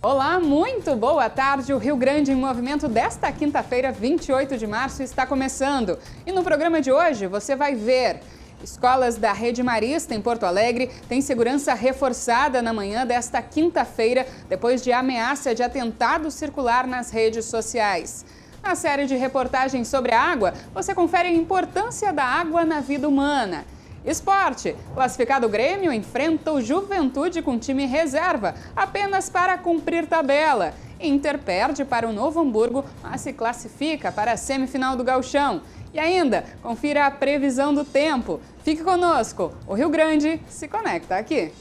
Olá, muito boa tarde. O Rio Grande em Movimento desta quinta-feira, 28 de março, está começando. E no programa de hoje você vai ver: escolas da Rede Marista em Porto Alegre têm segurança reforçada na manhã desta quinta-feira, depois de ameaça de atentado circular nas redes sociais. Na série de reportagens sobre a água, você confere a importância da água na vida humana. Esporte. Classificado Grêmio enfrenta o Juventude com time reserva, apenas para cumprir tabela. Inter perde para o Novo Hamburgo, mas se classifica para a semifinal do Gauchão. E ainda, confira a previsão do tempo. Fique conosco, o Rio Grande se conecta aqui.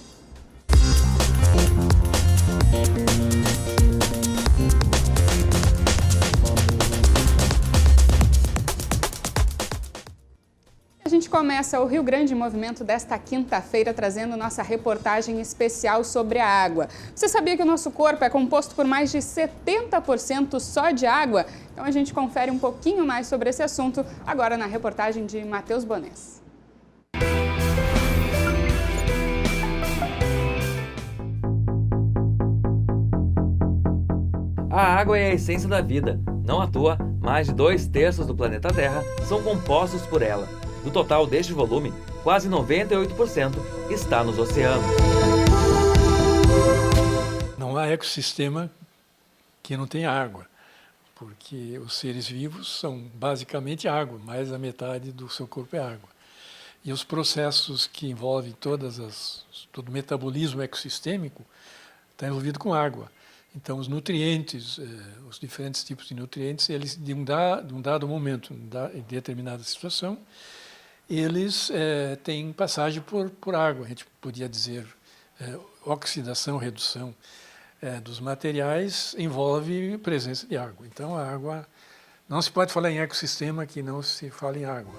A gente começa o Rio Grande em Movimento desta quinta-feira trazendo nossa reportagem especial sobre a água. Você sabia que o nosso corpo é composto por mais de 70% só de água? Então a gente confere um pouquinho mais sobre esse assunto agora na reportagem de Matheus Bonés. A água é a essência da vida. Não à toa, mais de 2/3 do planeta Terra são compostos por ela. Do total deste volume, quase 98% está nos oceanos. Não há ecossistema que não tenha água, porque os seres vivos são basicamente água, mais da metade do seu corpo é água. E os processos que envolvem todo o metabolismo ecossistêmico está envolvido com água. Então, os nutrientes, os diferentes tipos de nutrientes, eles, de um dado momento, em determinada situação, eles têm passagem por água. A gente podia dizer oxidação, redução dos materiais envolve presença de água. Então, a água, não se pode falar em ecossistema que não se fala em água.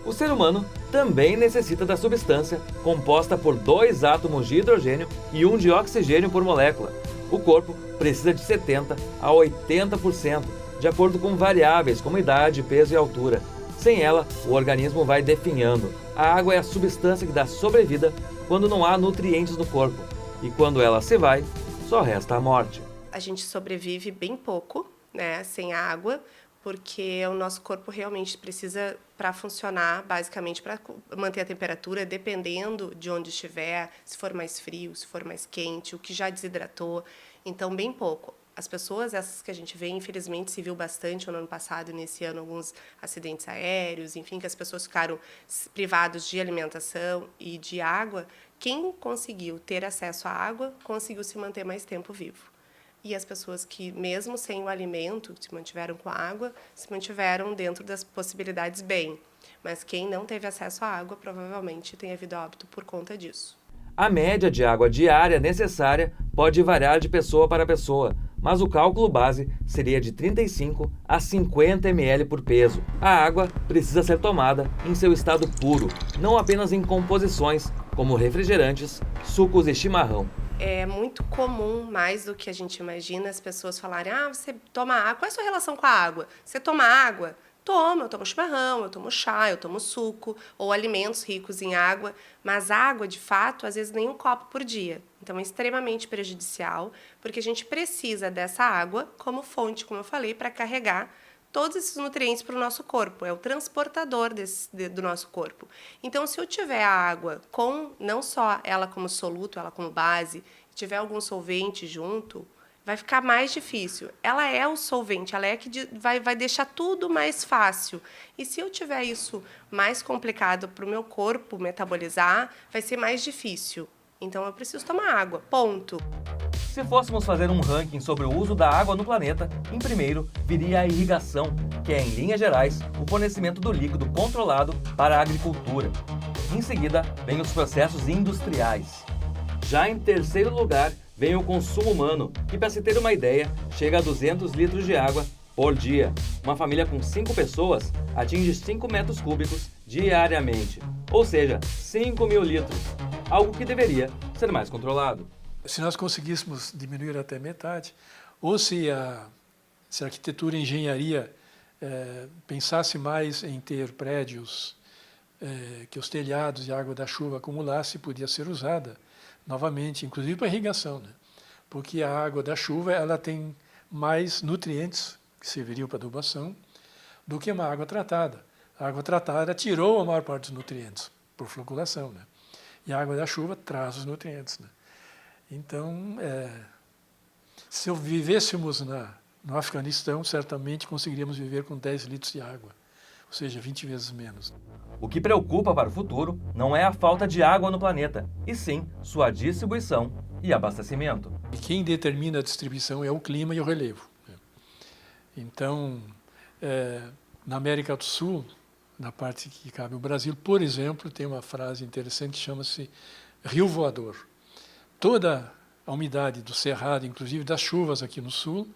O ser humano também necessita da substância composta por 2 átomos de hidrogênio e 1 de oxigênio por molécula. O corpo precisa de 70% a 80%, de acordo com variáveis como idade, peso e altura. Sem ela, o organismo vai definhando. A água é a substância que dá sobrevida quando não há nutrientes no corpo. E quando ela se vai, só resta a morte. A gente sobrevive bem pouco, né, sem água, porque o nosso corpo realmente precisa, para funcionar, basicamente para manter a temperatura, dependendo de onde estiver, se for mais frio, se for mais quente, o que já desidratou. Então, bem pouco. As pessoas, essas que a gente vê, infelizmente, se viu bastante no ano passado e nesse ano, alguns acidentes aéreos, enfim, que as pessoas ficaram privadas de alimentação e de água. Quem conseguiu ter acesso à água, conseguiu se manter mais tempo vivo. E as pessoas que, mesmo sem o alimento, se mantiveram com a água, se mantiveram dentro das possibilidades bem. Mas quem não teve acesso à água, provavelmente tenha vindo a óbito por conta disso. A média de água diária necessária pode variar de pessoa para pessoa, mas o cálculo base seria de 35 a 50 ml por peso. A água precisa ser tomada em seu estado puro, não apenas em composições como refrigerantes, sucos e chimarrão. É muito comum, mais do que a gente imagina, as pessoas falarem: você toma água, qual é a sua relação com a água? Você toma água? Eu tomo chimarrão, eu tomo chá, eu tomo suco, ou alimentos ricos em água, mas água, de fato, às vezes nem um copo por dia. Então, é extremamente prejudicial, porque a gente precisa dessa água como fonte, como eu falei, para carregar todos esses nutrientes para o nosso corpo, é o transportador do nosso corpo. Então, se eu tiver a água com, não só ela como soluto, ela como base, tiver algum solvente junto, vai ficar mais difícil. Ela é o solvente, ela é que vai deixar tudo mais fácil. E se eu tiver isso mais complicado para o meu corpo metabolizar, vai ser mais difícil. Então, eu preciso tomar água, ponto. Se fôssemos fazer um ranking sobre o uso da água no planeta, em primeiro viria a irrigação, que é, em linhas gerais, o fornecimento do líquido controlado para a agricultura. Em seguida, vem os processos industriais. Já em terceiro lugar, vem o consumo humano, que, para se ter uma ideia, chega a 200 litros de água por dia. Uma família com 5 pessoas atinge 5 metros cúbicos diariamente, ou seja, 5.000 litros, algo que deveria ser mais controlado. Se nós conseguíssemos diminuir até metade, ou se a arquitetura e a engenharia pensasse mais em ter prédios que os telhados e a água da chuva acumulasse, podia ser usada novamente, inclusive para irrigação, né? porque a água da chuva ela tem mais nutrientes que serviriam para adubação do que uma água tratada. A água tratada tirou a maior parte dos nutrientes por floculação, né? E a água da chuva traz os nutrientes, né? Então, se vivêssemos no Afeganistão, certamente conseguiríamos viver com 10 litros de água, ou seja, 20 vezes menos. O que preocupa para o futuro não é a falta de água no planeta, e sim sua distribuição e abastecimento. E quem determina a distribuição é o clima e o relevo, né? Então, na América do Sul, na parte que cabe o Brasil, por exemplo, tem uma frase interessante que chama-se rio voador. Toda a umidade do cerrado, inclusive das chuvas aqui no sul,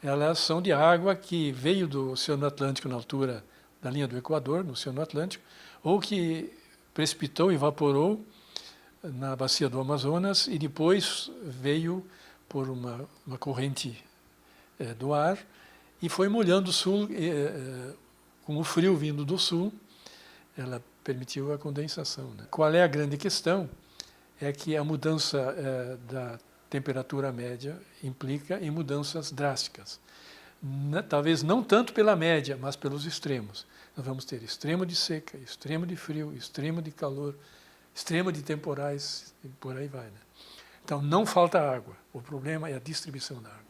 elas são de água que veio do Oceano Atlântico na altura da linha do Equador, no Oceano Atlântico, ou que precipitou, evaporou na bacia do Amazonas e depois veio por uma corrente do ar e foi molhando o sul, com o frio vindo do sul, ela permitiu a condensação, né? Qual é a grande questão? É que a mudança da temperatura média implica em mudanças drásticas. Talvez não tanto pela média, mas pelos extremos. Nós vamos ter extremo de seca, extremo de frio, extremo de calor, extremo de temporais, e por aí vai, né? Então, não falta água. O problema é a distribuição da água.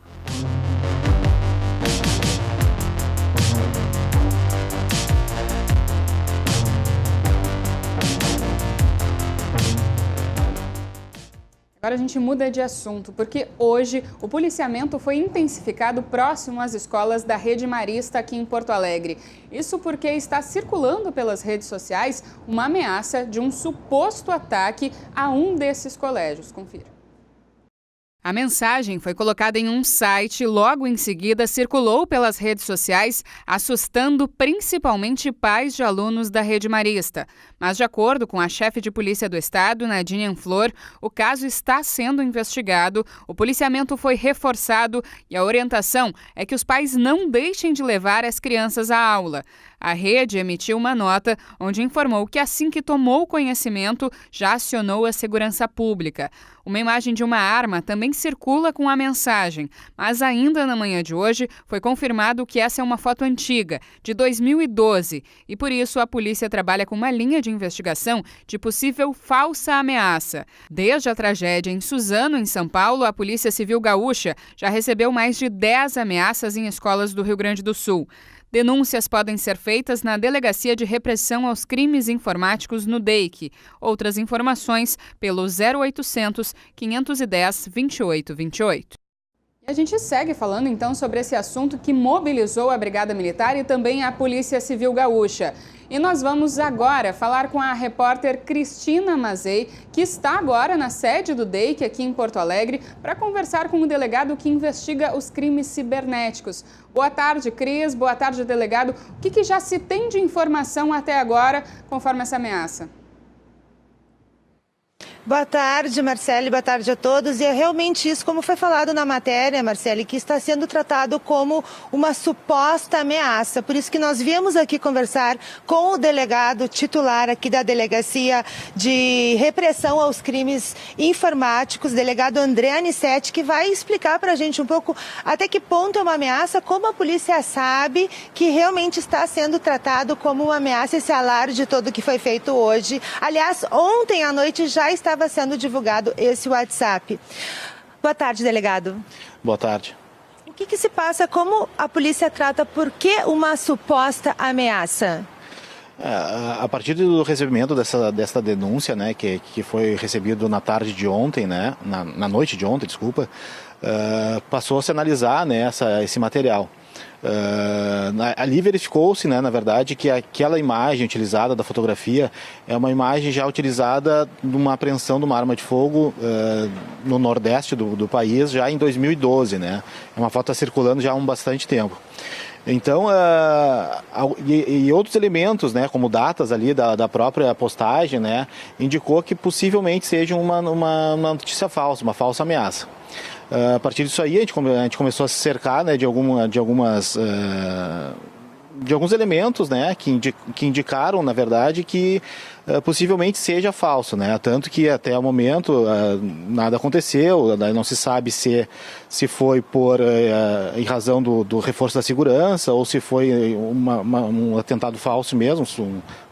Agora a gente muda de assunto, porque hoje o policiamento foi intensificado próximo às escolas da Rede Marista aqui em Porto Alegre. Isso porque está circulando pelas redes sociais uma ameaça de um suposto ataque a um desses colégios. Confira. A mensagem foi colocada em um site e logo em seguida circulou pelas redes sociais, assustando principalmente pais de alunos da Rede Marista. Mas, de acordo com a chefe de polícia do estado, Nadine Anflor, o caso está sendo investigado, o policiamento foi reforçado e a orientação é que os pais não deixem de levar as crianças à aula. A rede emitiu uma nota onde informou que assim que tomou conhecimento, já acionou a segurança pública. Uma imagem de uma arma também circula com a mensagem, mas ainda na manhã de hoje foi confirmado que essa é uma foto antiga, de 2012, e por isso a polícia trabalha com uma linha de investigação de possível falsa ameaça. Desde a tragédia em Suzano, em São Paulo, a Polícia Civil Gaúcha já recebeu mais de 10 ameaças em escolas do Rio Grande do Sul. Denúncias podem ser feitas na Delegacia de Repressão aos Crimes Informáticos no DEIC. Outras informações pelo 0800 510 2828. E a gente segue falando então sobre esse assunto que mobilizou a Brigada Militar e também a Polícia Civil Gaúcha. E nós vamos agora falar com a repórter Cristina Mazei, que está agora na sede do DEIC aqui em Porto Alegre, para conversar com o delegado que investiga os crimes cibernéticos. Boa tarde, Cris. Boa tarde, delegado. O que já se tem de informação até agora conforme essa ameaça? Boa tarde, Marcele. Boa tarde a todos. E é realmente isso, como foi falado na matéria, Marcele, que está sendo tratado como uma suposta ameaça. Por isso que nós viemos aqui conversar com o delegado titular aqui da Delegacia de Repressão aos Crimes Informáticos, delegado André Anicete, que vai explicar para a gente um pouco até que ponto é uma ameaça, como a polícia sabe que realmente está sendo tratado como uma ameaça esse alarde todo que foi feito hoje. Aliás, ontem à noite já estava sendo divulgado esse WhatsApp. Boa tarde, delegado. Boa tarde. O que se passa? Como a polícia trata? Por que uma suposta ameaça? A partir do recebimento dessa denúncia, né, que foi recebido na tarde de ontem, né, na noite de ontem, desculpa, passou a se analisar, né, esse material. Ali verificou-se, né, na verdade, que aquela imagem utilizada da fotografia é uma imagem já utilizada numa apreensão de uma arma de fogo no nordeste do país já em 2012, né? É uma foto circulando já há bastante tempo. Então, e outros elementos, né, como datas ali da própria postagem, né, indicou que possivelmente seja uma notícia falsa, uma falsa ameaça. A partir disso aí, a gente começou a se cercar, né, de algumas elementos, né, que indicaram, na verdade, que possivelmente seja falso, né? Tanto que até o momento nada aconteceu, não se sabe se foi em razão do reforço da segurança ou se foi um atentado falso mesmo,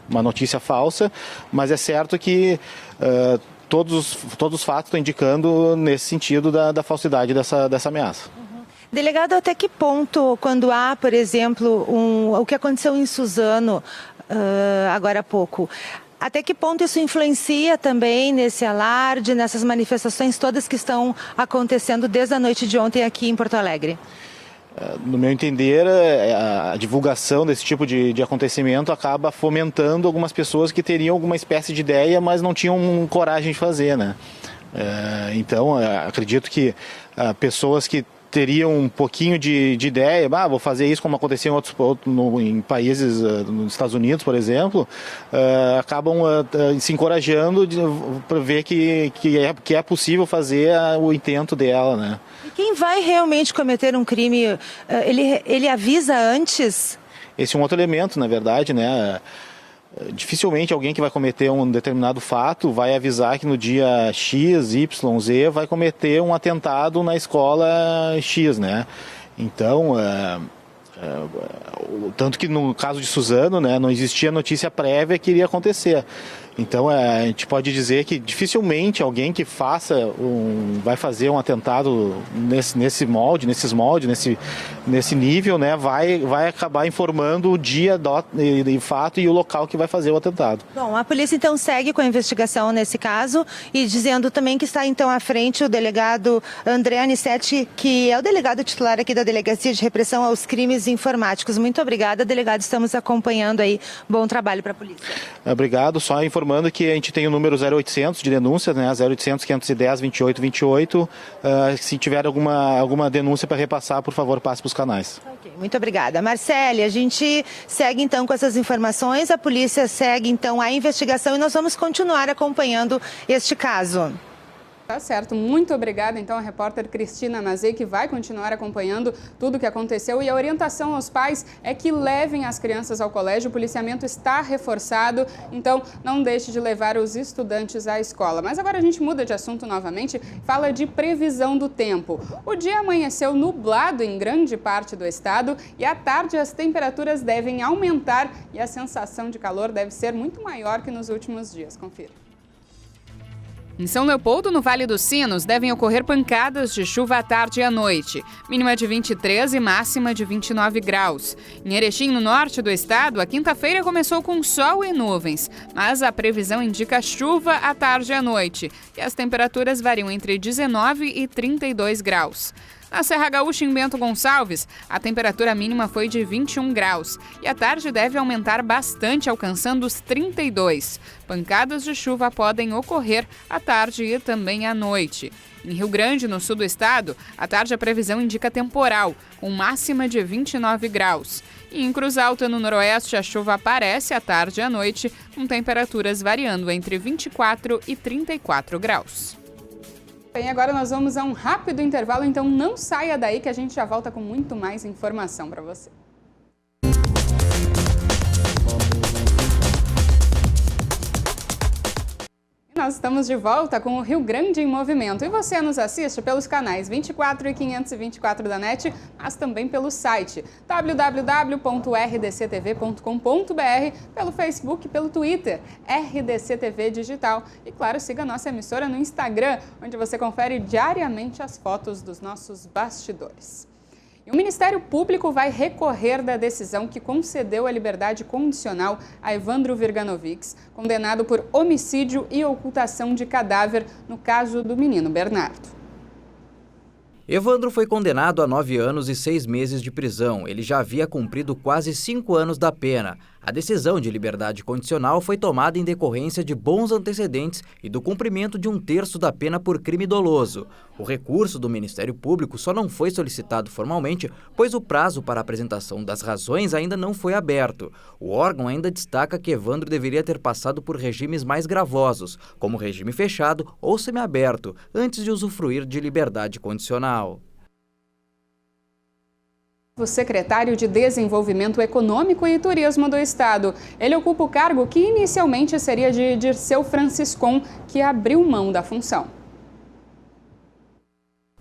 uma notícia falsa, mas é certo que todos os fatos estão indicando nesse sentido da falsidade dessa ameaça. Delegado, até que ponto, quando há, por exemplo, o que aconteceu em Suzano agora há pouco, até que ponto isso influencia também nesse alarde, nessas manifestações todas que estão acontecendo desde a noite de ontem aqui em Porto Alegre? No meu entender, a divulgação desse tipo de acontecimento acaba fomentando algumas pessoas que teriam alguma espécie de ideia, mas não tinham coragem de fazer, né? Então, acredito que pessoas que teriam um pouquinho de ideia, vou fazer isso como aconteceu em países, nos Estados Unidos, por exemplo, acabam se encorajando para ver que é possível fazer o intento dela, né? E quem vai realmente cometer um crime, ele avisa antes? Esse é um outro elemento, na verdade, né? Dificilmente alguém que vai cometer um determinado fato vai avisar que no dia X, Y, Z vai cometer um atentado na escola X, né? Então, tanto que no caso de Suzano, né, não existia notícia prévia que iria acontecer. Então, a gente pode dizer que dificilmente alguém que vai fazer um atentado nesses moldes, nesse nível, né, vai acabar informando o dia de fato e o local que vai fazer o atentado. Bom, a polícia então segue com a investigação nesse caso e dizendo também que está então à frente o delegado André Anicetti, que é o delegado titular aqui da Delegacia de Repressão aos Crimes Informáticos. Muito obrigada, delegado. Estamos acompanhando aí. Bom trabalho para a polícia. Obrigado. Só informando que a gente tem o número 0800 de denúncias, né? 0800 510 2828. Se tiver alguma denúncia para repassar, por favor, passe para os canais. Okay, muito obrigada. Marcele, a gente segue então com essas informações, a polícia segue então a investigação e nós vamos continuar acompanhando este caso. Tá certo, muito obrigada então a repórter Cristina Mazei, que vai continuar acompanhando tudo o que aconteceu, e a orientação aos pais é que levem as crianças ao colégio. O policiamento está reforçado, então não deixe de levar os estudantes à escola. Mas agora a gente muda de assunto novamente, fala de previsão do tempo. O dia amanheceu nublado em grande parte do estado e à tarde as temperaturas devem aumentar e a sensação de calor deve ser muito maior que nos últimos dias. Confira. Em São Leopoldo, no Vale dos Sinos, devem ocorrer pancadas de chuva à tarde e à noite, mínima de 23 e máxima de 29 graus. Em Erechim, no norte do estado, a quinta-feira começou com sol e nuvens, mas a previsão indica chuva à tarde e à noite, e as temperaturas variam entre 19 e 32 graus. Na Serra Gaúcha, em Bento Gonçalves, a temperatura mínima foi de 21 graus e a tarde deve aumentar bastante, alcançando os 32. Pancadas de chuva podem ocorrer à tarde e também à noite. Em Rio Grande, no sul do estado, à tarde a previsão indica temporal, com máxima de 29 graus. E em Cruz Alta, no noroeste, a chuva aparece à tarde e à noite, com temperaturas variando entre 24 e 34 graus. Bem, agora nós vamos a um rápido intervalo, então não saia daí que a gente já volta com muito mais informação para você. Nós estamos de volta com o Rio Grande em Movimento e você nos assiste pelos canais 24 e 524 da NET, mas também pelo site www.rdctv.com.br, pelo Facebook e pelo Twitter, RDCTV Digital. E claro, siga a nossa emissora no Instagram, onde você confere diariamente as fotos dos nossos bastidores. E o Ministério Público vai recorrer da decisão que concedeu a liberdade condicional a Evandro Virganovics, condenado por homicídio e ocultação de cadáver no caso do menino Bernardo. Evandro foi condenado a 9 anos e 6 meses de prisão. Ele já havia cumprido quase 5 anos da pena. A decisão de liberdade condicional foi tomada em decorrência de bons antecedentes e do cumprimento de 1/3 da pena por crime doloso. O recurso do Ministério Público só não foi solicitado formalmente, pois o prazo para a apresentação das razões ainda não foi aberto. O órgão ainda destaca que Evandro deveria ter passado por regimes mais gravosos, como regime fechado ou semiaberto, antes de usufruir de liberdade condicional. O secretário de Desenvolvimento Econômico e Turismo do Estado. Ele ocupa o cargo que inicialmente seria de Dirceu Franciscon, que abriu mão da função.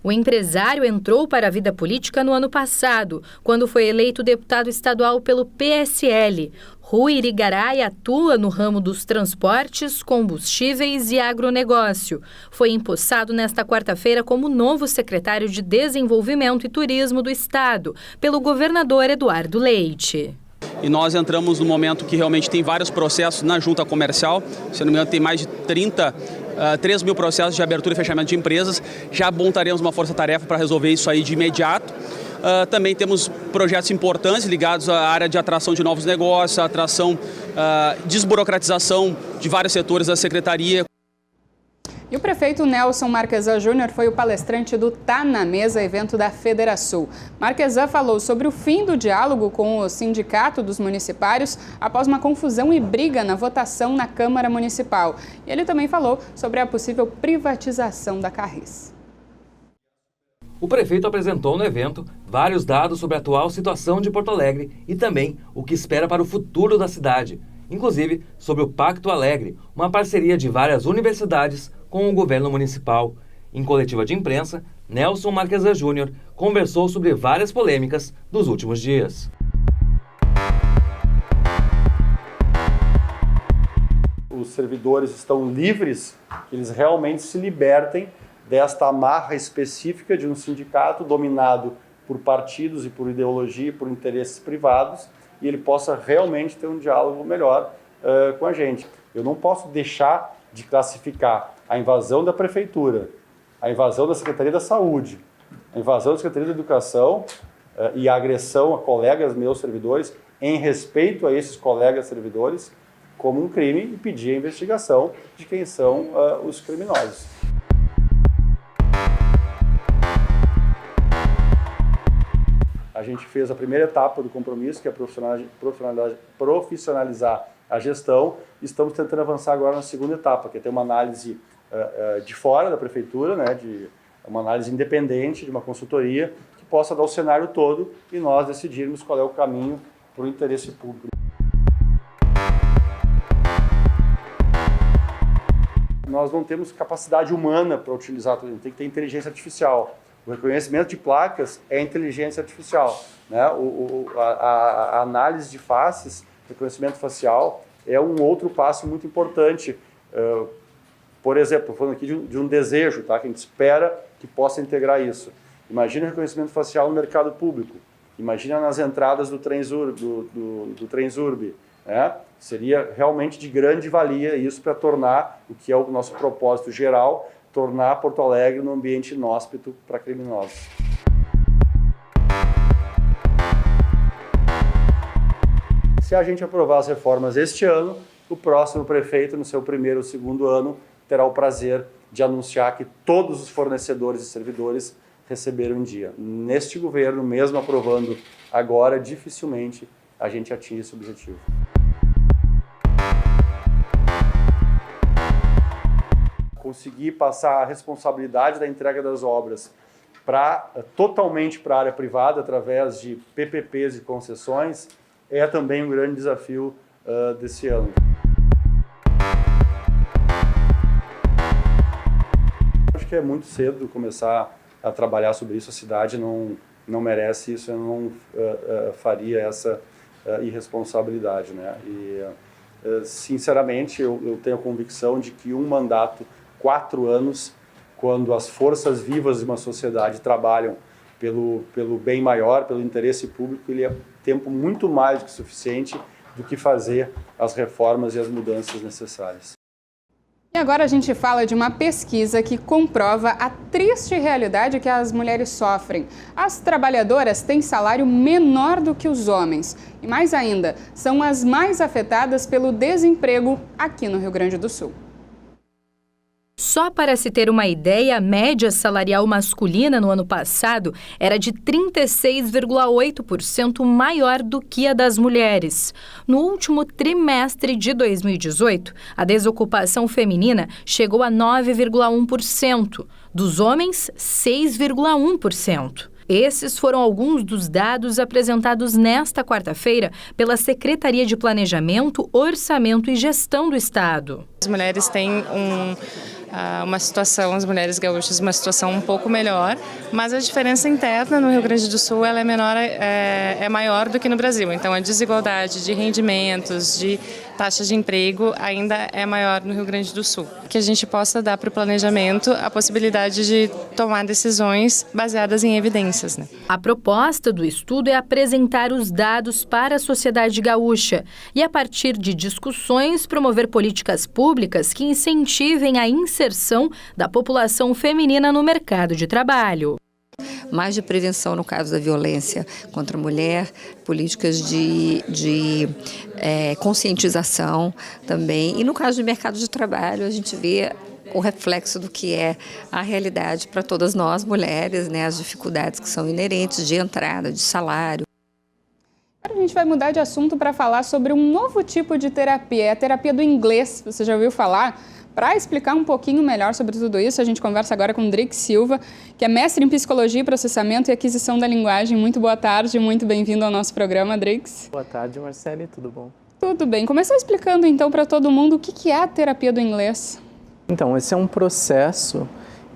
O empresário entrou para a vida política no ano passado, quando foi eleito deputado estadual pelo PSL. Rui Irigaray atua no ramo dos transportes, combustíveis e agronegócio. Foi empossado nesta quarta-feira como novo secretário de Desenvolvimento e Turismo do Estado, pelo governador Eduardo Leite. E nós entramos no momento que realmente tem vários processos na junta comercial, se não me engano tem mais de 3 mil processos de abertura e fechamento de empresas. Já montaremos uma força-tarefa para resolver isso aí de imediato. Também temos projetos importantes ligados à área de atração de novos negócios, atração, desburocratização de vários setores da secretaria. E o prefeito Nelson Marquesan Júnior foi o palestrante do Tá na Mesa, evento da Federação. Marquesan falou sobre o fim do diálogo com o Sindicato dos Municipários após uma confusão e briga na votação na Câmara Municipal. E ele também falou sobre a possível privatização da Carris. O prefeito apresentou no evento vários dados sobre a atual situação de Porto Alegre e também o que espera para o futuro da cidade, inclusive sobre o Pacto Alegre, uma parceria de várias universidades com o governo municipal. Em coletiva de imprensa, Nelson Marquesan Júnior conversou sobre várias polêmicas dos últimos dias. Os servidores estão livres, que eles realmente se libertem desta amarra específica de um sindicato dominado por partidos e por ideologia e por interesses privados, e ele possa realmente ter um diálogo melhor com a gente. Eu não posso deixar de classificar a invasão da Prefeitura, a invasão da Secretaria da Saúde, a invasão da Secretaria da Educação e a agressão a colegas meus servidores, em respeito a esses colegas servidores, como um crime e pedir a investigação de quem são os criminosos. A gente fez a primeira etapa do compromisso, que é profissionalizar a gestão. Estamos tentando avançar agora na segunda etapa, que é ter uma análise de fora da prefeitura, né, uma análise independente de uma consultoria que possa dar o cenário todo e nós decidirmos qual é o caminho para o interesse público. Nós não temos capacidade humana para utilizar tudo, tem que ter inteligência artificial. O reconhecimento de placas é inteligência artificial, né? A análise de faces, reconhecimento facial, é um outro passo muito importante. Por exemplo, falando aqui de um desejo, tá? Que a gente espera que possa integrar isso. Imagina o reconhecimento facial no mercado público. Imagina nas entradas do Transurb, né? Seria realmente de grande valia isso para tornar o que é o nosso propósito geral, tornar Porto Alegre um ambiente inóspito para criminosos. Se a gente aprovar as reformas este ano, o próximo prefeito, no seu primeiro ou segundo ano, terá o prazer de anunciar que todos os fornecedores e servidores receberam em dia. Neste governo, mesmo aprovando agora, dificilmente a gente atinge esse objetivo. Conseguir passar a responsabilidade da entrega das obras totalmente para a área privada, através de PPPs e concessões, é também um grande desafio desse ano. Acho que é muito cedo começar a trabalhar sobre isso, a cidade não merece isso, eu não faria essa irresponsabilidade, né? E, sinceramente, eu tenho a convicção de que um mandato 4 anos, quando as forças vivas de uma sociedade trabalham pelo bem maior, pelo interesse público, ele é tempo muito mais do que suficiente do que fazer as reformas e as mudanças necessárias. E agora a gente fala de uma pesquisa que comprova a triste realidade que as mulheres sofrem. As trabalhadoras têm salário menor do que os homens. E mais ainda, são as mais afetadas pelo desemprego aqui no Rio Grande do Sul. Só para se ter uma ideia, a média salarial masculina no ano passado era de 36,8% maior do que a das mulheres. No último trimestre de 2018, a desocupação feminina chegou a 9,1%, dos homens 6,1%. Esses foram alguns dos dados apresentados nesta quarta-feira pela Secretaria de Planejamento, Orçamento e Gestão do Estado. As mulheres têm uma situação, as mulheres gaúchas, uma situação um pouco melhor, mas a diferença interna no Rio Grande do Sul ela é maior do que no Brasil. Então a desigualdade de rendimentos, de taxa de emprego ainda é maior no Rio Grande do Sul. Que a gente possa dar para o planejamento a possibilidade de tomar decisões baseadas em evidências, né? A proposta do estudo é apresentar os dados para a sociedade gaúcha e, a partir de discussões, promover políticas públicas que incentivem a inserção da população feminina no mercado de trabalho. Mais de prevenção no caso da violência contra a mulher, políticas de conscientização também. E no caso do mercado de trabalho, a gente vê o reflexo do que é a realidade para todas nós mulheres, né, as dificuldades que são inerentes de entrada, de salário. Agora a gente vai mudar de assunto para falar sobre um novo tipo de terapia, é a terapia do inglês. Você já ouviu falar? Para explicar um pouquinho melhor sobre tudo isso, a gente conversa agora com Drix Silva, que é mestre em Psicologia, Processamento e Aquisição da Linguagem. Muito boa tarde, muito bem-vindo ao nosso programa, Drix. Boa tarde, Marcele, tudo bom? Tudo bem. Começa explicando então para todo mundo o que é a terapia do inglês. Então, esse é um processo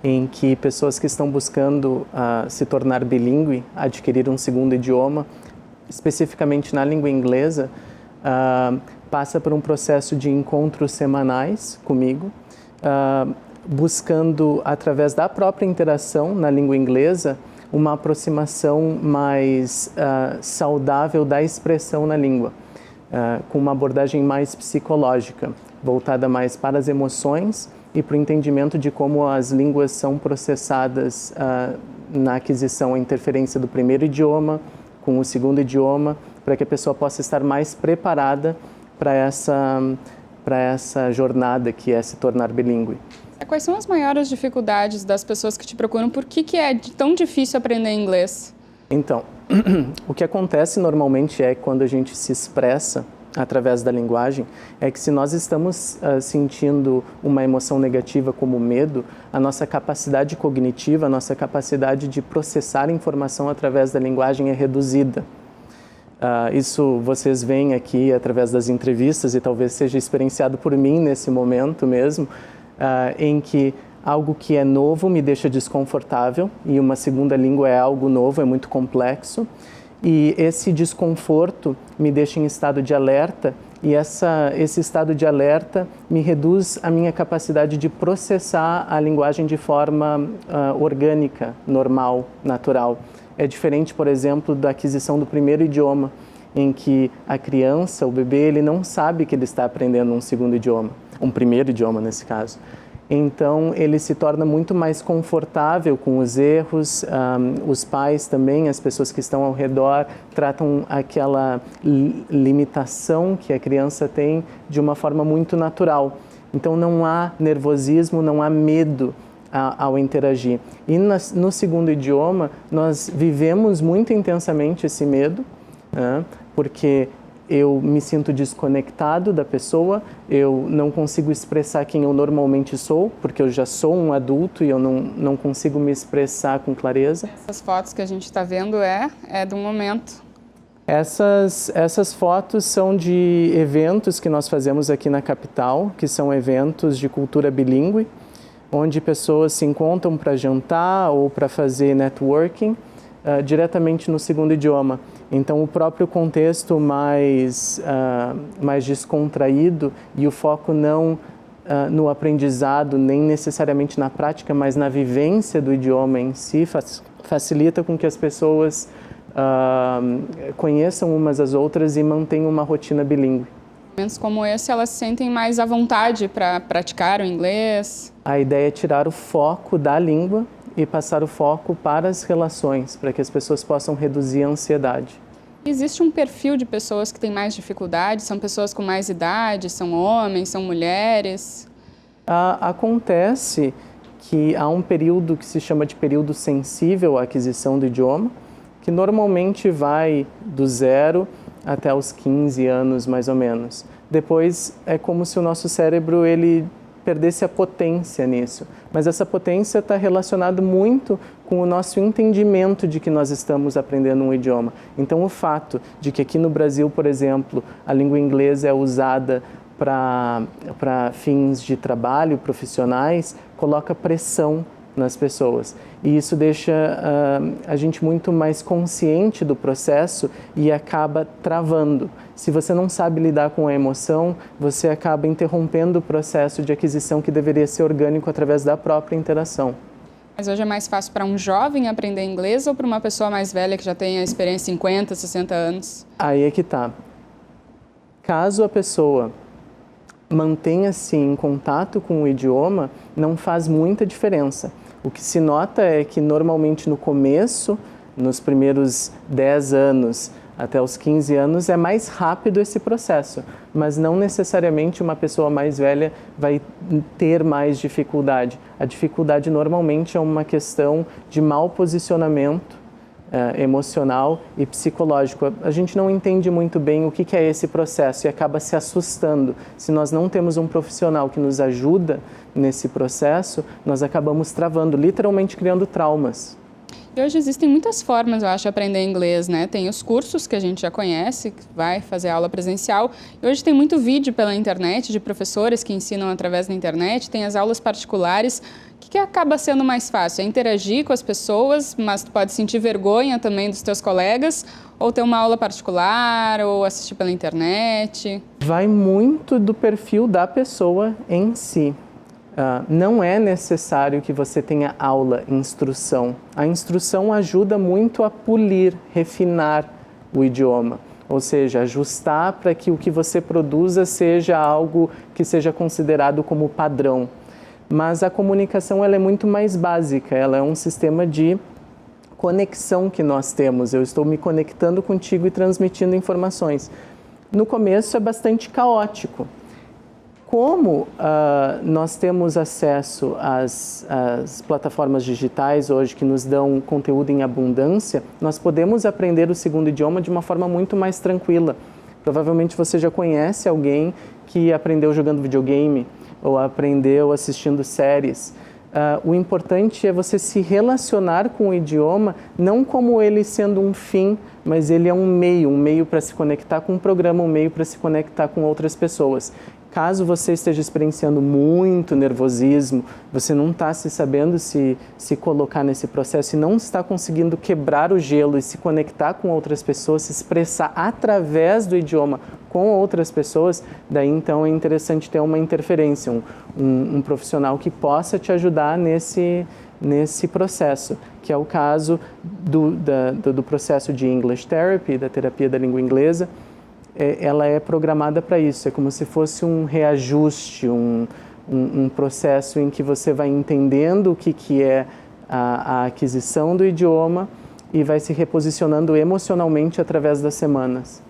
em que pessoas que estão buscando se tornar bilíngue, adquirir um segundo idioma, especificamente na língua inglesa, passa por um processo de encontros semanais comigo, buscando, através da própria interação na língua inglesa, uma aproximação mais saudável da expressão na língua, com uma abordagem mais psicológica, voltada mais para as emoções e para o entendimento de como as línguas são processadas na aquisição, a interferência do primeiro idioma com o segundo idioma, para que a pessoa possa estar mais preparada para essa jornada que é se tornar bilíngue. Quais são as maiores dificuldades das pessoas que te procuram? Por que é tão difícil aprender inglês? Então, o que acontece normalmente é que quando a gente se expressa através da linguagem, é que se nós estamos sentindo uma emoção negativa como medo, a nossa capacidade cognitiva, a nossa capacidade de processar informação através da linguagem é reduzida. Isso vocês veem aqui através das entrevistas e talvez seja experienciado por mim nesse momento mesmo, em que algo que é novo me deixa desconfortável e uma segunda língua é algo novo, é muito complexo. E esse desconforto me deixa em estado de alerta e esse estado de alerta me reduz a minha capacidade de processar a linguagem de forma orgânica, normal, natural. É diferente, por exemplo, da aquisição do primeiro idioma, em que a criança, o bebê, ele não sabe que ele está aprendendo um segundo idioma, um primeiro idioma nesse caso. Então, ele se torna muito mais confortável com os erros, os pais também, as pessoas que estão ao redor, tratam aquela limitação que a criança tem de uma forma muito natural. Então, não há nervosismo, não há medo ao interagir. E no segundo idioma, nós vivemos muito intensamente esse medo, porque eu me sinto desconectado da pessoa, eu não consigo expressar quem eu normalmente sou, porque eu já sou um adulto e eu não consigo me expressar com clareza. Essas fotos que a gente está vendo é do momento. Essas fotos são de eventos que nós fazemos aqui na capital, que são eventos de cultura bilíngue, onde pessoas se encontram para jantar ou para fazer networking diretamente no segundo idioma. Então, o próprio contexto mais descontraído e o foco não no aprendizado, nem necessariamente na prática, mas na vivência do idioma em si, facilita com que as pessoas conheçam umas às outras e mantenham uma rotina bilíngue. Momentos como esse, elas se sentem mais à vontade para praticar o inglês? A ideia é tirar o foco da língua e passar o foco para as relações, para que as pessoas possam reduzir a ansiedade. Existe um perfil de pessoas que têm mais dificuldade? São pessoas com mais idade? São homens? São mulheres? Acontece que há um período que se chama de período sensível à aquisição do idioma, que normalmente vai do 0 até os 15 anos, mais ou menos. Depois, é como se o nosso cérebro ele perdesse a potência nisso. Mas essa potência está relacionada muito com o nosso entendimento de que nós estamos aprendendo um idioma. Então, o fato de que aqui no Brasil, por exemplo, a língua inglesa é usada para fins de trabalho profissionais, coloca pressão nas pessoas. E isso deixa a gente muito mais consciente do processo e acaba travando. Se você não sabe lidar com a emoção, você acaba interrompendo o processo de aquisição que deveria ser orgânico através da própria interação. Mas hoje é mais fácil para um jovem aprender inglês ou para uma pessoa mais velha que já tem a experiência 50, 60 anos? Aí é que tá. Caso a pessoa mantenha-se em contato com o idioma, não faz muita diferença. O que se nota é que normalmente no começo, nos primeiros 10 anos até os 15 anos, é mais rápido esse processo, mas não necessariamente uma pessoa mais velha vai ter mais dificuldade. A dificuldade normalmente é uma questão de mau posicionamento emocional e psicológico. A gente não entende muito bem o que é esse processo e acaba se assustando. Se nós não temos um profissional que nos ajuda nesse processo, nós acabamos travando, literalmente criando traumas. E hoje existem muitas formas, eu acho, de aprender inglês, né? Tem os cursos que a gente já conhece, que vai fazer aula presencial. E hoje tem muito vídeo pela internet de professores que ensinam através da internet, tem as aulas particulares. O que acaba sendo mais fácil? É interagir com as pessoas, mas tu pode sentir vergonha também dos teus colegas, ou ter uma aula particular, ou assistir pela internet? Vai muito do perfil da pessoa em si. Não é necessário que você tenha aula, instrução. A instrução ajuda muito a polir, refinar o idioma. Ou seja, ajustar para que o que você produza seja algo que seja considerado como padrão. Mas a comunicação ela é muito mais básica, ela é um sistema de conexão que nós temos. Eu estou me conectando contigo e transmitindo informações. No começo é bastante caótico. Como nós temos acesso às plataformas digitais hoje que nos dão conteúdo em abundância, nós podemos aprender o segundo idioma de uma forma muito mais tranquila. Provavelmente você já conhece alguém que aprendeu jogando videogame ou aprendeu assistindo séries. O importante é você se relacionar com o idioma, não como ele sendo um fim, mas ele é um meio para se conectar com um programa, um meio para se conectar com outras pessoas. Caso você esteja experienciando muito nervosismo, você não está se sabendo se colocar nesse processo e não está conseguindo quebrar o gelo e se conectar com outras pessoas, se expressar através do idioma com outras pessoas, daí então é interessante ter uma interferência, um profissional que possa te ajudar nesse processo, que é o caso do processo de English Therapy, da terapia da língua inglesa. Ela é programada para isso, é como se fosse um reajuste, um processo em que você vai entendendo o que é a aquisição do idioma e vai se reposicionando emocionalmente através das semanas.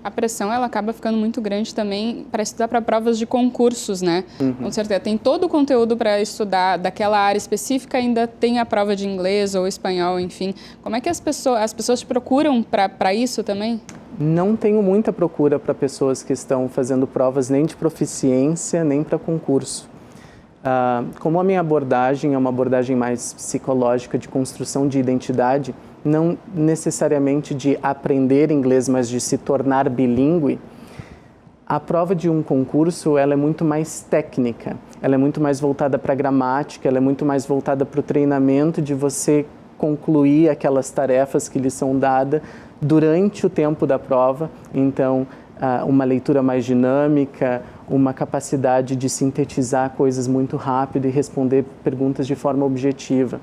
A pressão ela acaba ficando muito grande também para estudar para provas de concursos, né? Com certeza, tem todo o conteúdo para estudar daquela área específica, ainda tem a prova de inglês ou espanhol, enfim. Como é que as pessoas te procuram para isso também? Não tenho muita procura para pessoas que estão fazendo provas nem de proficiência, nem para concurso. Como a minha abordagem é uma abordagem mais psicológica, de construção de identidade, não necessariamente de aprender inglês, mas de se tornar bilíngue, a prova de um concurso ela é muito mais técnica, ela é muito mais voltada para a gramática, ela é muito mais voltada para o treinamento de você concluir aquelas tarefas que lhe são dadas durante o tempo da prova. Então, uma leitura mais dinâmica, uma capacidade de sintetizar coisas muito rápido e responder perguntas de forma objetiva.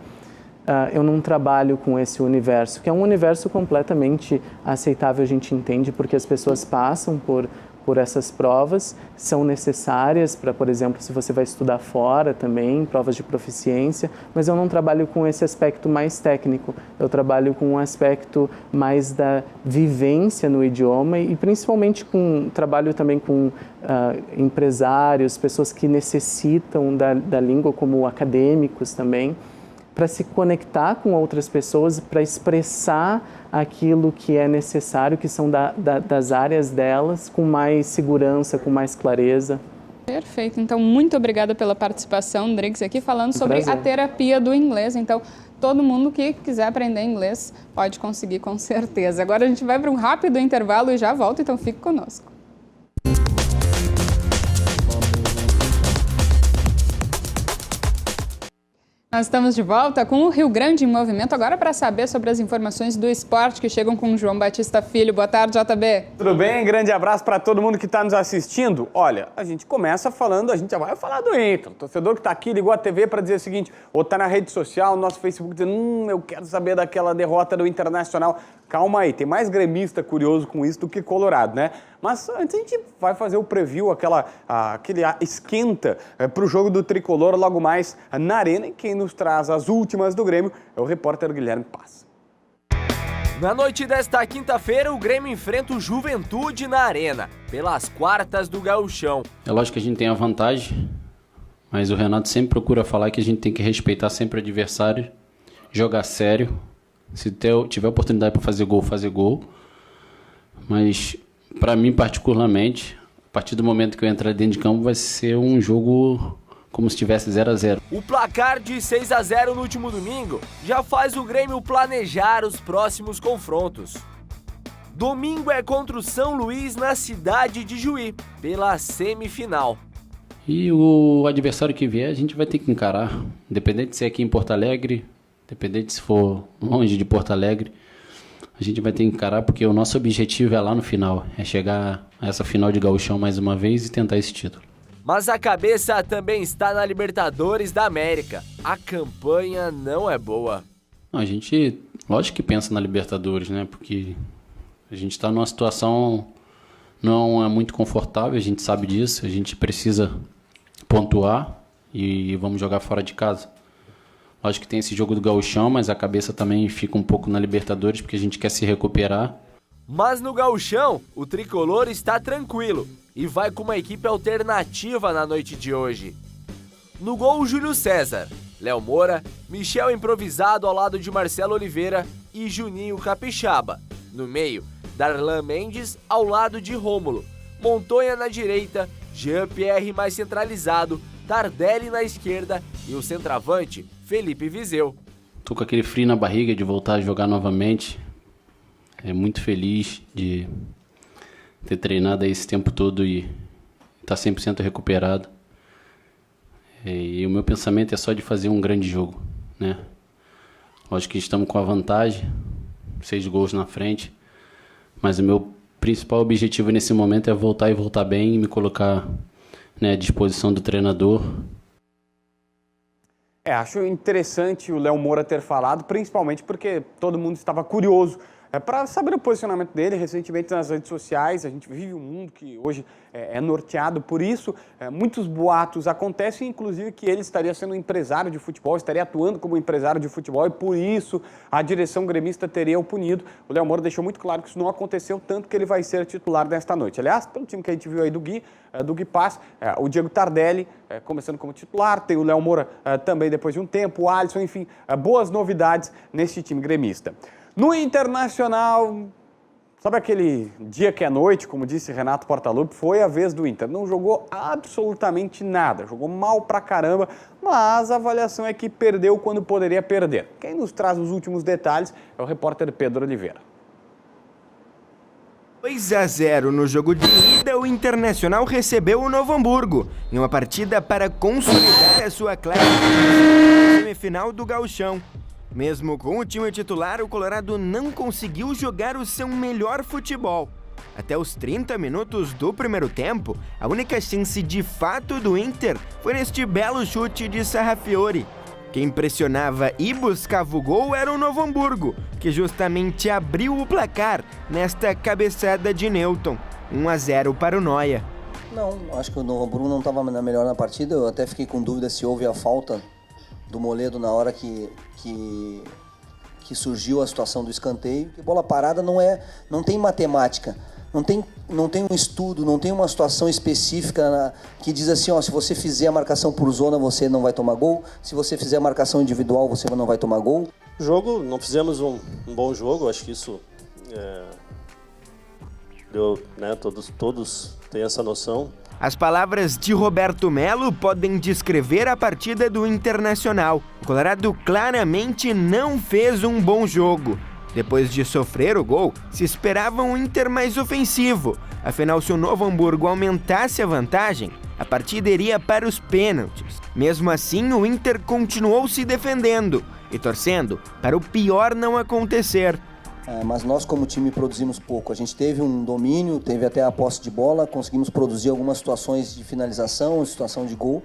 Eu não trabalho com esse universo, que é um universo completamente aceitável, a gente entende, porque as pessoas passam por essas provas, são necessárias para, por exemplo, se você vai estudar fora também, provas de proficiência, mas eu não trabalho com esse aspecto mais técnico, eu trabalho com um aspecto mais da vivência no idioma e principalmente trabalho também com empresários, pessoas que necessitam da língua, como acadêmicos também, para se conectar com outras pessoas, para expressar aquilo que é necessário, que são das áreas delas, com mais segurança, com mais clareza. Perfeito. Então, muito obrigada pela participação, Driggs, aqui falando sobre a terapia do inglês. Então, todo mundo que quiser aprender inglês pode conseguir com certeza. Agora a gente vai para um rápido intervalo e já volta, então fique conosco. Nós estamos de volta com o Rio Grande em Movimento, agora para saber sobre as informações do esporte que chegam com o João Batista Filho. Boa tarde, JB. Tudo bem? Grande abraço para todo mundo que está nos assistindo. Olha, a gente começa falando, a gente já vai falar do Inter. O torcedor que está aqui ligou a TV para dizer o seguinte, ou está na rede social, no nosso Facebook, dizendo, eu quero saber daquela derrota do Internacional. Calma aí, tem mais gremista curioso com isso do que colorado, né? Mas antes a gente vai fazer o preview, aquele esquenta para o jogo do Tricolor logo mais na Arena. E quem nos traz as últimas do Grêmio é o repórter Guilherme Paz. Na noite desta quinta-feira, o Grêmio enfrenta o Juventude na Arena, pelas quartas do Gauchão. É lógico que a gente tem a vantagem, mas o Renato sempre procura falar que a gente tem que respeitar sempre o adversário, jogar sério. Se tiver oportunidade para fazer gol. Mas, para mim, particularmente, a partir do momento que eu entrar dentro de campo, vai ser um jogo como se tivesse 0-0. O placar de 6-0 no último domingo já faz o Grêmio planejar os próximos confrontos. Domingo é contra o São Luís na cidade de Juí, pela semifinal. E o adversário que vier, a gente vai ter que encarar, independente de ser aqui em Porto Alegre, independente se for longe de Porto Alegre, a gente vai ter que encarar porque o nosso objetivo é lá no final, é chegar a essa final de Gauchão mais uma vez e tentar esse título. Mas a cabeça também está na Libertadores da América. A campanha não é boa. A gente, lógico que pensa na Libertadores, né? Porque a gente está numa situação não é muito confortável, a gente sabe disso, a gente precisa pontuar e vamos jogar fora de casa. Lógico que tem esse jogo do Gauchão, mas a cabeça também fica um pouco na Libertadores, porque a gente quer se recuperar. Mas no Gauchão, o Tricolor está tranquilo e vai com uma equipe alternativa na noite de hoje. No gol, Júlio César, Léo Moura, Michel improvisado ao lado de Marcelo Oliveira e Juninho Capixaba. No meio, Darlan Mendes ao lado de Rômulo, Montoya na direita, Jean-Pierre mais centralizado, Tardelli na esquerda e o centroavante, Felipe Viseu. Tô com aquele frio na barriga de voltar a jogar novamente. Muito feliz de ter treinado aí esse tempo todo e estar 100% recuperado. E o meu pensamento é só de fazer um grande jogo, né? Lógico que estamos com a vantagem, 6 gols na frente, mas o meu principal objetivo nesse momento é voltar e voltar bem e me colocar, né, à disposição do treinador. Acho interessante o Léo Moura ter falado, principalmente porque todo mundo estava curioso para saber o posicionamento dele. Recentemente nas redes sociais, a gente vive um mundo que hoje é norteado por isso. Muitos boatos acontecem, inclusive que ele estaria sendo empresário de futebol, estaria atuando como empresário de futebol e por isso a direção gremista teria o punido. O Léo Moura deixou muito claro que isso não aconteceu, tanto que ele vai ser titular nesta noite. Aliás, pelo time que a gente viu aí do Gui Paz, o Diego Tardelli começando como titular, tem o Léo Moura também depois de um tempo, o Alisson, enfim, boas novidades nesse time gremista. No Internacional, sabe aquele dia que é noite, como disse Renato Portaluppi, foi a vez do Inter. Não jogou absolutamente nada, jogou mal pra caramba, mas a avaliação é que perdeu quando poderia perder. Quem nos traz os últimos detalhes é o repórter Pedro Oliveira. 2-0 no jogo de ida, o Internacional recebeu o Novo Hamburgo, em uma partida para consolidar a sua classificação na semifinal do Gauchão. Mesmo com o time titular, o Colorado não conseguiu jogar o seu melhor futebol. Até os 30 minutos do primeiro tempo, a única chance de fato do Inter foi neste belo chute de Sarrafiori. Quem pressionava e buscava o gol era o Novo Hamburgo, que justamente abriu o placar nesta cabeçada de Newton. 1-0 para o Noia. Não, acho que o Novo Hamburgo não estava melhor na partida. Eu até fiquei com dúvida se houve a falta do Moledo na hora que surgiu a situação do escanteio. Porque bola parada não tem matemática, não tem um estudo, não tem uma situação específica que diz assim, ó, se você fizer a marcação por zona, você não vai tomar gol, se você fizer a marcação individual, você não vai tomar gol. O jogo, não fizemos um bom jogo, acho que isso deu, né, todos têm essa noção. As palavras de Roberto Melo podem descrever a partida do Internacional. O Colorado claramente não fez um bom jogo. Depois de sofrer o gol, se esperava um Inter mais ofensivo. Afinal, se o Novo Hamburgo aumentasse a vantagem, a partida iria para os pênaltis. Mesmo assim, o Inter continuou se defendendo e torcendo para o pior não acontecer. Mas nós, como time, produzimos pouco. A gente teve um domínio, teve até a posse de bola, conseguimos produzir algumas situações de finalização, situação de gol,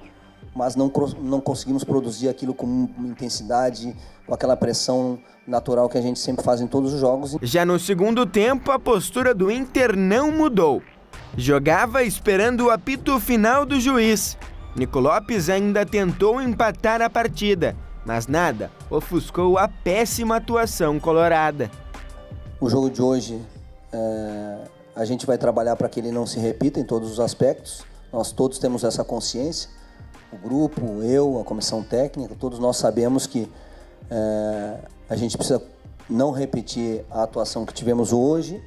mas não conseguimos produzir aquilo com intensidade, com aquela pressão natural que a gente sempre faz em todos os jogos. Já no segundo tempo, a postura do Inter não mudou. Jogava esperando o apito final do juiz. Nico Lopes ainda tentou empatar a partida, mas nada ofuscou a péssima atuação colorada. O jogo de hoje, a gente vai trabalhar para que ele não se repita em todos os aspectos. Nós todos temos essa consciência. O grupo, eu, a comissão técnica, todos nós sabemos que a gente precisa não repetir a atuação que tivemos hoje.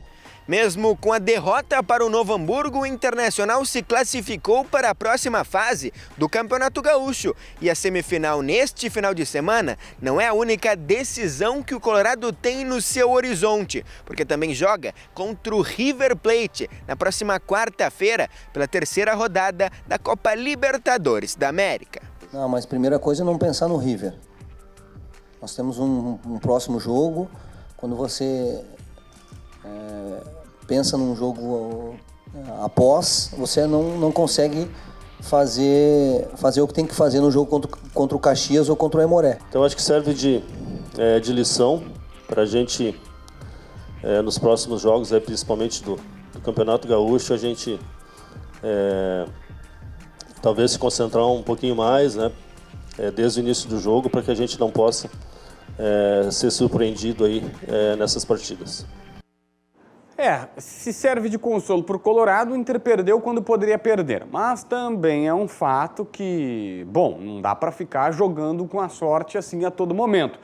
Mesmo com a derrota para o Novo Hamburgo, o Internacional se classificou para a próxima fase do Campeonato Gaúcho. E a semifinal neste final de semana não é a única decisão que o Colorado tem no seu horizonte, porque também joga contra o River Plate na próxima quarta-feira pela terceira rodada da Copa Libertadores da América. Não, mas primeira coisa é não pensar no River. Nós temos um próximo jogo. Quando você pensa num jogo após, você não consegue fazer o que tem que fazer no jogo contra o Caxias ou contra o Aimoré. Então acho que serve de lição para a gente, nos próximos jogos, principalmente do Campeonato Gaúcho, a gente talvez se concentrar um pouquinho mais, né, desde o início do jogo, para que a gente não possa ser surpreendido aí nessas partidas. Se serve de consolo para o Colorado, o Inter perdeu quando poderia perder. Mas também é um fato que, bom, não dá para ficar jogando com a sorte assim a todo momento.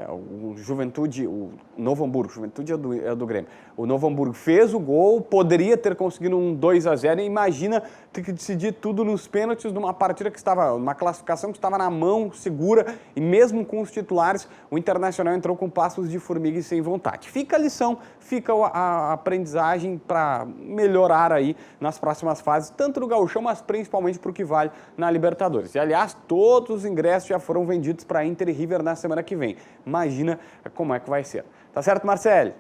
O Juventude, o Novo Hamburgo, Juventude é do Grêmio. O Novo Hamburgo fez o gol, poderia ter conseguido um 2-0 e imagina ter que decidir tudo nos pênaltis numa partida que estava, uma classificação que estava na mão, segura, e mesmo com os titulares, o Internacional entrou com passos de formiga e sem vontade. Fica a lição, fica a aprendizagem para melhorar aí nas próximas fases, tanto no Gauchão, mas principalmente para o que vale na Libertadores. E, aliás, todos os ingressos já foram vendidos para Inter e River na semana que vem. Imagina como é que vai ser. Tá certo, Marcele?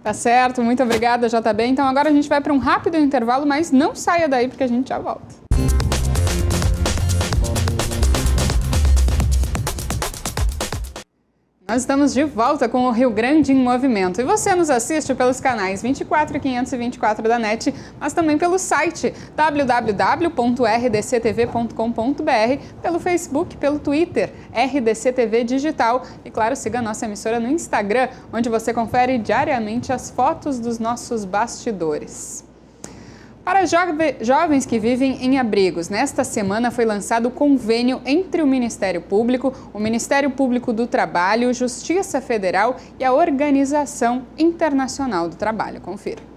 Tá certo, muito obrigada, JB. Então agora a gente vai para um rápido intervalo, mas não saia daí porque a gente já volta. Nós estamos de volta com o Rio Grande em Movimento e você nos assiste pelos canais 24 e 524 da NET, mas também pelo site www.rdctv.com.br, pelo Facebook, pelo Twitter, RDC TV Digital e, claro, siga a nossa emissora no Instagram, onde você confere diariamente as fotos dos nossos bastidores. Para jovens que vivem em abrigos, nesta semana foi lançado o convênio entre o Ministério Público do Trabalho, Justiça Federal e a Organização Internacional do Trabalho. Confira.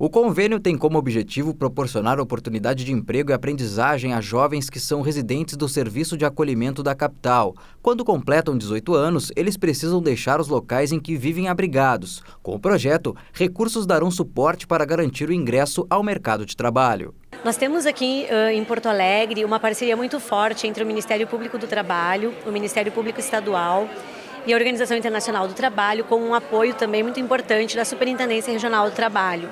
O convênio tem como objetivo proporcionar oportunidade de emprego e aprendizagem a jovens que são residentes do Serviço de Acolhimento da capital. Quando completam 18 anos, eles precisam deixar os locais em que vivem abrigados. Com o projeto, recursos darão suporte para garantir o ingresso ao mercado de trabalho. Nós temos aqui em Porto Alegre uma parceria muito forte entre o Ministério Público do Trabalho, o Ministério Público Estadual e a Organização Internacional do Trabalho, com um apoio também muito importante da Superintendência Regional do Trabalho.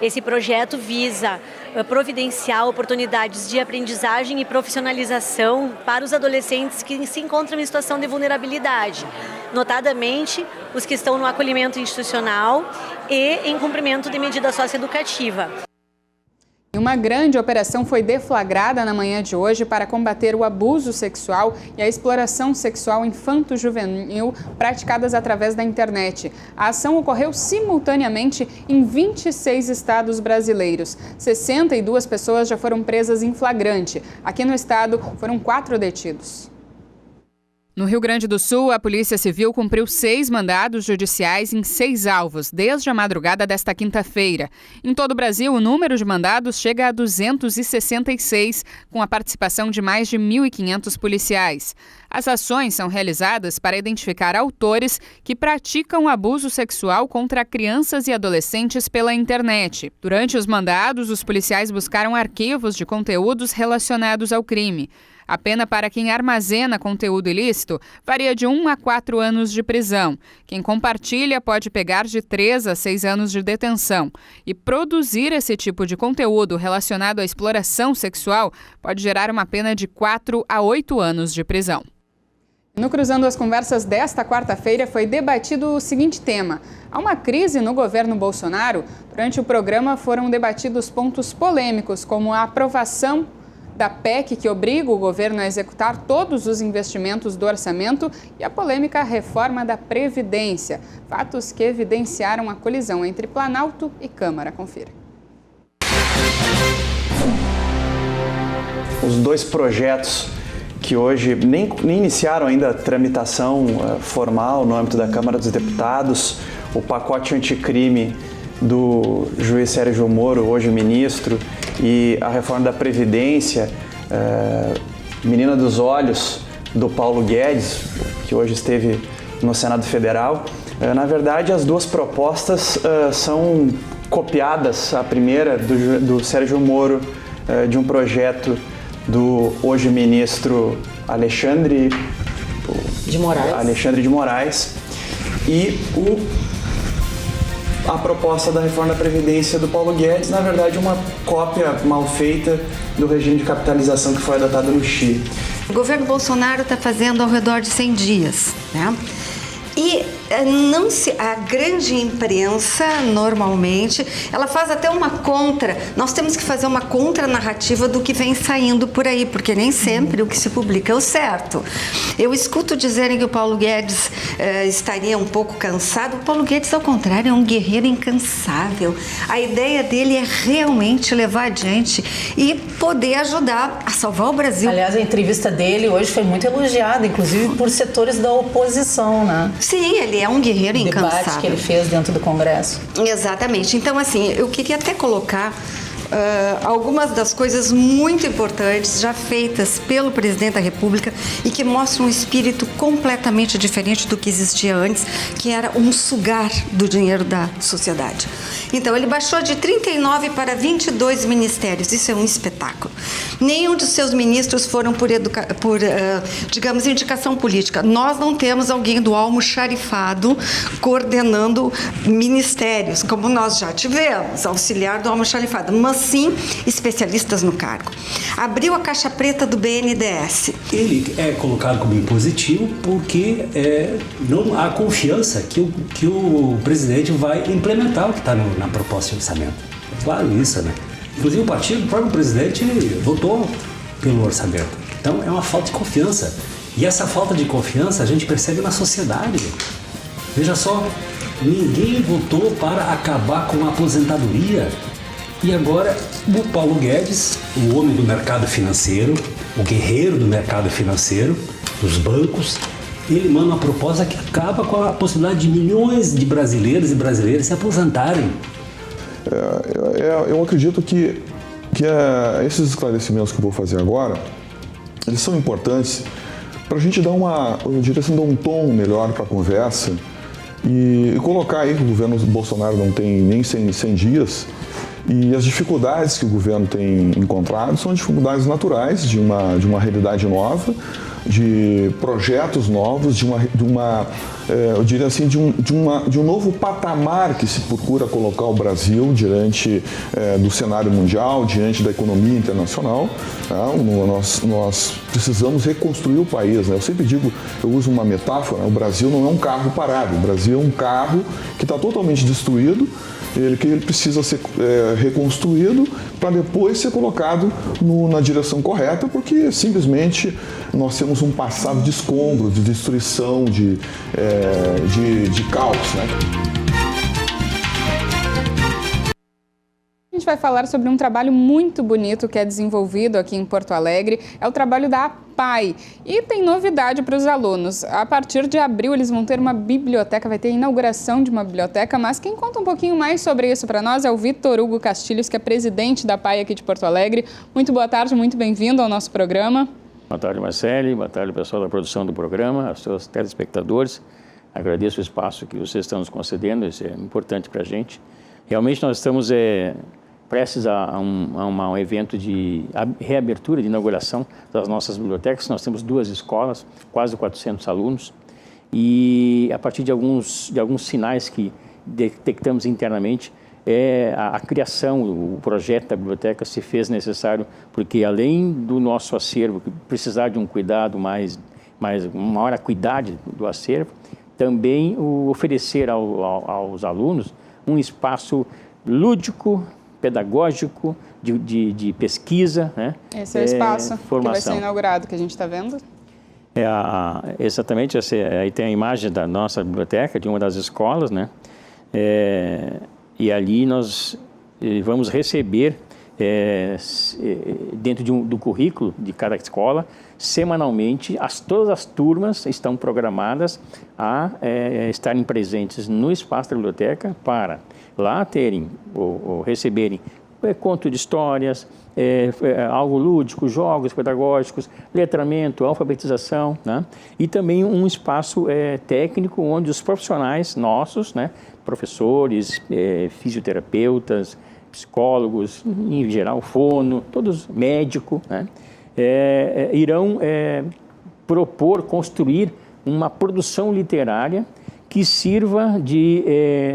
Esse projeto visa providenciar oportunidades de aprendizagem e profissionalização para os adolescentes que se encontram em situação de vulnerabilidade, notadamente os que estão no acolhimento institucional e em cumprimento de medida socioeducativa. Uma grande operação foi deflagrada na manhã de hoje para combater o abuso sexual e a exploração sexual infanto-juvenil praticadas através da internet. A ação ocorreu simultaneamente em 26 estados brasileiros. 62 pessoas já foram presas em flagrante. Aqui no estado foram 4 detidos. No Rio Grande do Sul, a Polícia Civil cumpriu 6 mandados judiciais em 6 alvos, desde a madrugada desta quinta-feira. Em todo o Brasil, o número de mandados chega a 266, com a participação de mais de 1.500 policiais. As ações são realizadas para identificar autores que praticam abuso sexual contra crianças e adolescentes pela internet. Durante os mandados, os policiais buscaram arquivos de conteúdos relacionados ao crime. A pena para quem armazena conteúdo ilícito varia de 1 a 4 anos de prisão. Quem compartilha pode pegar de 3 a 6 anos de detenção. E produzir esse tipo de conteúdo relacionado à exploração sexual pode gerar uma pena de 4 a 8 anos de prisão. No Cruzando as Conversas desta quarta-feira foi debatido o seguinte tema: há uma crise no governo Bolsonaro? Durante o programa foram debatidos pontos polêmicos, como a aprovação da PEC que obriga o governo a executar todos os investimentos do orçamento e a polêmica reforma da Previdência. Fatos que evidenciaram a colisão entre Planalto e Câmara. Confira. Os dois projetos que hoje nem iniciaram ainda a tramitação formal no âmbito da Câmara dos Deputados, o pacote anticrime do juiz Sérgio Moro, hoje ministro, e a reforma da Previdência, menina dos olhos do Paulo Guedes, que hoje esteve no Senado Federal. Na verdade, as duas propostas são copiadas. A primeira do Sérgio Moro, de um projeto do hoje ministro Alexandre de Moraes, e a proposta da reforma da Previdência do Paulo Guedes, na verdade, uma cópia mal feita do regime de capitalização que foi adotado no Chile. O governo Bolsonaro está fazendo ao redor de 100 dias, né? E a grande imprensa, normalmente, ela faz até uma nós temos que fazer uma contranarrativa do que vem saindo por aí, porque nem sempre o que se publica é o certo. Eu escuto dizerem que o Paulo Guedes estaria um pouco cansado. O Paulo Guedes, ao contrário, é um guerreiro incansável. A ideia dele é realmente levar adiante e poder ajudar a salvar o Brasil. Aliás, a entrevista dele hoje foi muito elogiada, inclusive por setores da oposição, né? Sim, ele é um guerreiro incansável. O debate que ele fez dentro do Congresso. Exatamente. Então, assim, eu queria até colocar algumas das coisas muito importantes já feitas pelo presidente da República e que mostram um espírito completamente diferente do que existia antes, que era um sugar do dinheiro da sociedade. Então, ele baixou de 39 para 22 ministérios. Isso é um espetáculo. Nenhum de seus ministros foram por digamos, indicação política. Nós não temos alguém do almoxarifado coordenando ministérios, como nós já tivemos, auxiliar do almoxarifado, mas sim especialistas no cargo. Abriu a caixa preta do BNDES. Ele é colocado como impositivo porque não há confiança que o presidente vai implementar o que está na proposta de orçamento. É claro isso, né? Inclusive o próprio presidente votou pelo orçamento. Então é uma falta de confiança. E essa falta de confiança a gente percebe na sociedade. Veja só, ninguém votou para acabar com a aposentadoria. E agora o Paulo Guedes, o homem do mercado financeiro, o guerreiro do mercado financeiro, dos bancos, ele manda uma proposta que acaba com a possibilidade de milhões de brasileiros e brasileiras se aposentarem. Eu acredito que esses esclarecimentos que eu vou fazer agora, eles são importantes para a gente dar um tom melhor para a conversa e colocar aí que o governo Bolsonaro não tem nem 100 dias. E as dificuldades que o governo tem encontrado são dificuldades naturais de uma realidade nova, de projetos novos, eu diria assim, de um novo patamar que se procura colocar o Brasil diante do cenário mundial, diante da economia internacional. Nós precisamos reconstruir o país, né? Eu sempre digo, eu uso uma metáfora, o Brasil não é um carro parado, o Brasil é um carro que está totalmente destruído, que ele precisa ser reconstruído para depois ser colocado na direção correta, porque simplesmente nós temos um passado de escombro, de destruição, de caos, né? A gente vai falar sobre um trabalho muito bonito que é desenvolvido aqui em Porto Alegre. É o trabalho da APAE. E tem novidade para os alunos. A partir de abril eles vão ter uma biblioteca, vai ter a inauguração de uma biblioteca, mas quem conta um pouquinho mais sobre isso para nós é o Vitor Hugo Castilhos, que é presidente da APAE aqui de Porto Alegre. Muito boa tarde, muito bem-vindo ao nosso programa. Boa tarde, Marcele. Boa tarde, pessoal da produção do programa, aos seus telespectadores. Agradeço o espaço que vocês estão nos concedendo, isso é importante para a gente. Realmente nós estamos prestes a um evento de reabertura, de inauguração das nossas bibliotecas. Nós temos 2 escolas, quase 400 alunos, e a partir de alguns sinais que detectamos internamente, a criação, o projeto da biblioteca se fez necessário, porque além do nosso acervo precisar de um cuidado mais uma maior acuidade do acervo, também oferecer aos alunos um espaço lúdico, pedagógico, de pesquisa, né? Esse é o espaço formação. Que vai ser inaugurado, que a gente está vendo. Exatamente, aí tem a imagem da nossa biblioteca, de uma das escolas, né? E ali nós vamos receber, dentro do currículo de cada escola, semanalmente, todas as turmas estão programadas a estarem presentes no espaço da biblioteca para lá terem ou receberem conto de histórias, algo lúdico, jogos pedagógicos, letramento, alfabetização, né? E também um espaço técnico onde os profissionais nossos, né, professores, fisioterapeutas, psicólogos, em geral, fono, todos médicos, né? Irão construir uma produção literária que sirva de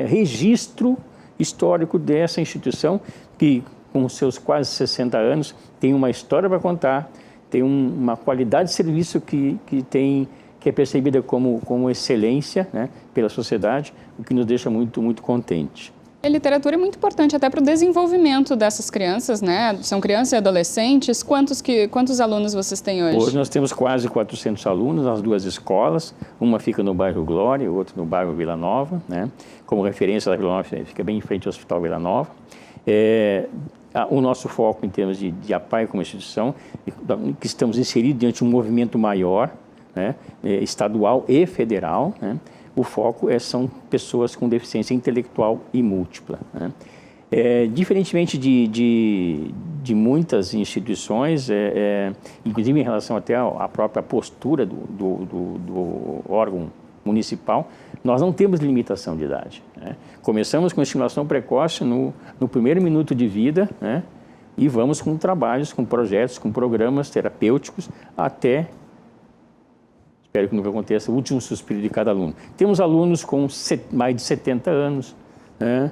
registro histórico dessa instituição, que com seus quase 60 anos tem uma história para contar, tem uma qualidade de serviço que é percebida como excelência, né, pela sociedade, o que nos deixa muito, muito contente. A literatura é muito importante até para o desenvolvimento dessas crianças, né? São crianças e adolescentes. Quantos alunos vocês têm hoje? Hoje nós temos quase 400 alunos nas 2 escolas. Uma fica no bairro Glória, outra no bairro Vila Nova, né? Como referência, a Vila Nova fica bem em frente ao Hospital Vila Nova. O nosso foco em termos de APAE como instituição, que estamos inseridos diante de um movimento maior, né? Estadual e federal, né? O foco são pessoas com deficiência intelectual e múltipla, né? Diferentemente de muitas instituições, inclusive em relação até à própria postura do órgão municipal, nós não temos limitação de idade, né? Começamos com estimulação precoce no primeiro minuto de vida, né? E vamos com trabalhos, com projetos, com programas terapêuticos até, espero que nunca aconteça, o último suspiro de cada aluno. Temos alunos com mais de 70 anos, né,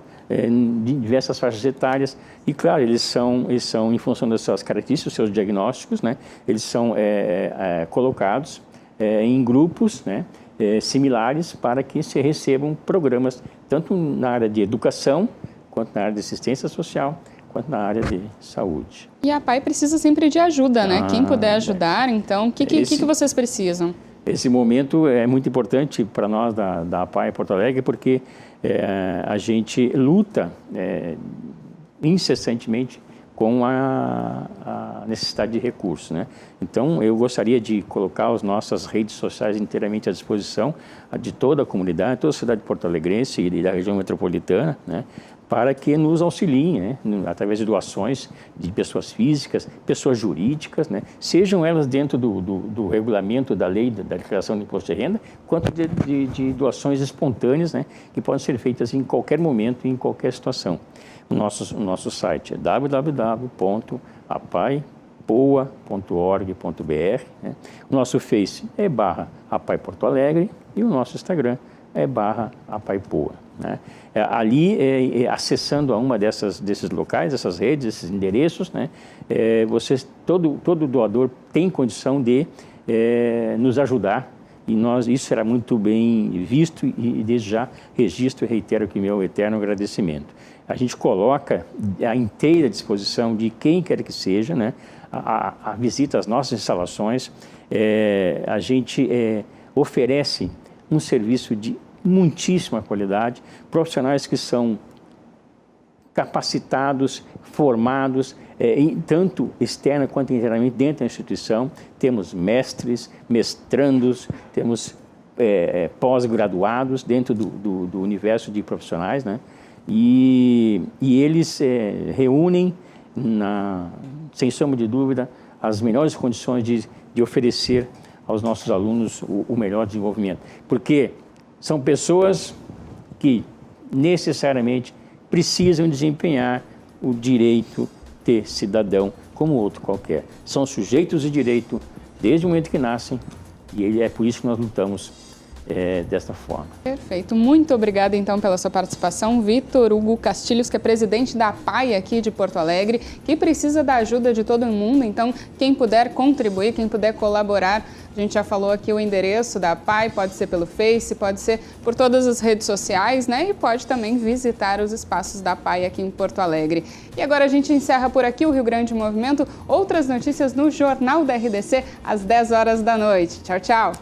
de diversas faixas etárias, e claro, eles são em função das suas características, dos seus diagnósticos, né, eles são colocados em grupos, né, similares para que se recebam programas tanto na área de educação, quanto na área de assistência social, quanto na área de saúde. E a APAE precisa sempre de ajuda, né? Quem puder ajudar, então, o que vocês precisam? Esse momento é muito importante para nós da APAE Porto Alegre, porque a gente luta incessantemente com a necessidade de recursos, né? Então, eu gostaria de colocar as nossas redes sociais inteiramente à disposição de toda a comunidade, toda a cidade porto-alegrense e da região metropolitana, né, para que nos auxiliem, né, através de doações de pessoas físicas, pessoas jurídicas, né, sejam elas dentro do regulamento da lei da declaração de imposto de renda, quanto de doações espontâneas, né, que podem ser feitas em qualquer momento e em qualquer situação. O nosso site é www.apaepoa.org.br, né? O nosso Face é /APAE Porto Alegre e o nosso Instagram é /APAEPoa, né? Ali, acessando a uma desses locais, essas redes, esses endereços, né? Todo doador tem condição de nos ajudar, e isso será muito bem visto, e desde já registro e reitero aqui meu eterno agradecimento. A gente coloca à inteira disposição de quem quer que seja, né, a visita às nossas instalações. A gente oferece um serviço de muitíssima qualidade, profissionais que são capacitados, formados, tanto externa quanto internamente dentro da instituição. Temos mestres, mestrandos, temos pós-graduados dentro do universo de profissionais, né? E eles reúnem, sem sombra de dúvida, as melhores condições de oferecer aos nossos alunos o melhor desenvolvimento. Porque são pessoas que necessariamente precisam desempenhar o direito de cidadão como outro qualquer. São sujeitos de direito desde o momento que nascem e é por isso que nós lutamos desta forma. Perfeito. Muito obrigada, então, pela sua participação. Vitor Hugo Castilhos, que é presidente da APAE aqui de Porto Alegre, que precisa da ajuda de todo mundo. Então, quem puder contribuir, quem puder colaborar, a gente já falou aqui o endereço da APAE, pode ser pelo Face, pode ser por todas as redes sociais, né? E pode também visitar os espaços da APAE aqui em Porto Alegre. E agora a gente encerra por aqui o Rio Grande em Movimento. Outras notícias no Jornal da RDC, às 10 horas da noite. Tchau, tchau!